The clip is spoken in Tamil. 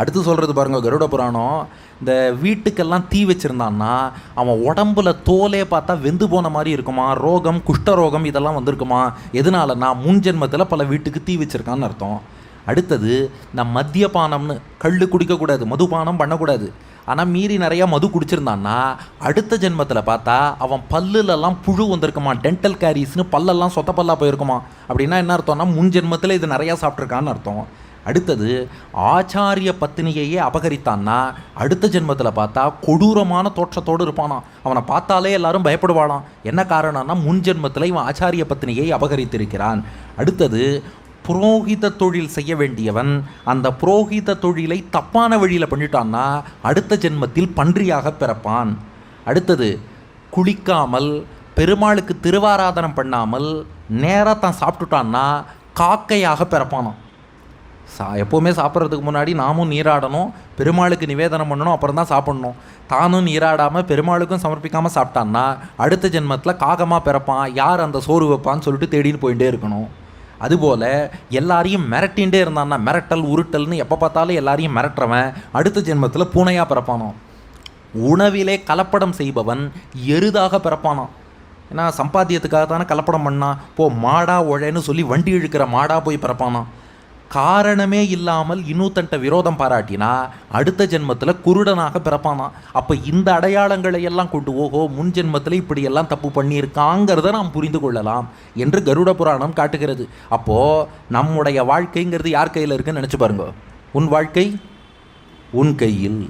அடுத்து சொல்கிறது பாருங்கள், கருட புராணம். இந்த வீட்டுக்கெல்லாம் தீ வச்சுருந்தான்னா அவன் உடம்புல தோலே பார்த்தா வெந்து போன மாதிரி இருக்குமா, ரோகம் குஷ்டரோகம் இதெல்லாம் வந்திருக்குமா. எதனாலன்னா முன் ஜென்மத்தில் பல வீட்டுக்கு தீ வச்சுருக்கான்னு அர்த்தம். அடுத்தது, இந்த மத்தியபானம்னு கல் குடிக்கக்கூடாது, மதுபானம் பண்ணக்கூடாது. ஆனால் மீறி நிறையா மது குடிச்சிருந்தான்னா அடுத்த ஜென்மத்தில் பார்த்தா அவன் பல்லுலெல்லாம் புழு வந்திருக்குமா, டென்டல் கேரிஸ்னு பல்லெல்லாம் சொத்த பல்லாக போயிருக்குமா. அப்படின்னா என்ன அர்த்தம்னா முன் ஜென்மத்தில் இது நிறையா சாப்பிட்ருக்கான்னு அர்த்தம். அடுத்தது, ஆச்சாரிய பத்தினியையே அபகரித்தான்னா அடுத்த ஜென்மத்தில் பார்த்தா கொடூரமான தோற்றத்தோடு இருப்பானா. அவனை பார்த்தாலே எல்லாரும் பயப்படுவானாம். என்ன காரணம்னா முன் ஜென்மத்தில் இவன் ஆச்சாரிய பத்தினியை அபகரித்திருக்கிறான். அடுத்தது, புரோகித தொழில் செய்ய வேண்டியவன் அந்த புரோகித தொழிலை தப்பான வழியில் பண்ணிட்டான்னா அடுத்த ஜென்மத்தில் பன்றியாக பிறப்பான். அடுத்தது, குளிக்காமல் பெருமாளுக்கு திருவாராதனம் பண்ணாமல் நேராக தான் சாப்பிட்டுட்டான்னா காக்கையாக பிறப்பானான். எப்போவுமே சாப்பிட்றதுக்கு முன்னாடி நாமும் நீராடணும், பெருமாளுக்கு நிவேதனம் பண்ணணும், அப்புறம் தான் சாப்பிட்ணும். தானும் நீராடாமல் பெருமாளுக்கும் சமர்ப்பிக்காமல் சாப்பிட்டான்னா அடுத்த ஜென்மத்தில் காகமாக பிறப்பான். யார் அந்த சோறு வைப்பான்னு சொல்லிட்டு தேடின்னு போயிட்டே இருக்கணும். அதுபோல் எல்லாரையும் மிரட்டின்ண்டே இருந்தான்னா, மிரட்டல் உருட்டல்னு எப்போ பார்த்தாலும் எல்லாரையும் மிரட்டுறவன் அடுத்த ஜென்மத்தில் பூனையாக பிறப்பானோ. உணவிலே கலப்படம் செய்பவன் எருதாக பிறப்பானோ. ஏன்னா சம்பாத்தியத்துக்காக தானே கலப்படம் பண்ணான். மாடா உழைன்னு சொல்லி வண்டி இழுக்கிற மாடாக போய் பிறப்பானோ. காரணமே இல்லாமல் இன்னொருத்தன்ட்ட விரோதம் பாராட்டினா அடுத்த ஜென்மத்தில் குருடனாக பிறப்பானா. அப்போ இந்த அடையாளங்களை எல்லாம் கொண்டு முன் ஜென்மத்தில் இப்படியெல்லாம் தப்பு பண்ணியிருக்காங்கிறத நாம் புரிந்து கொள்ளலாம் என்று கருட புராணம் காட்டுகிறது. அப்போது நம்முடைய வாழ்க்கைங்கிறது யார் கையில் இருக்குன்னு நினச்சி பாருங்க. உன் வாழ்க்கை உன் கையில்.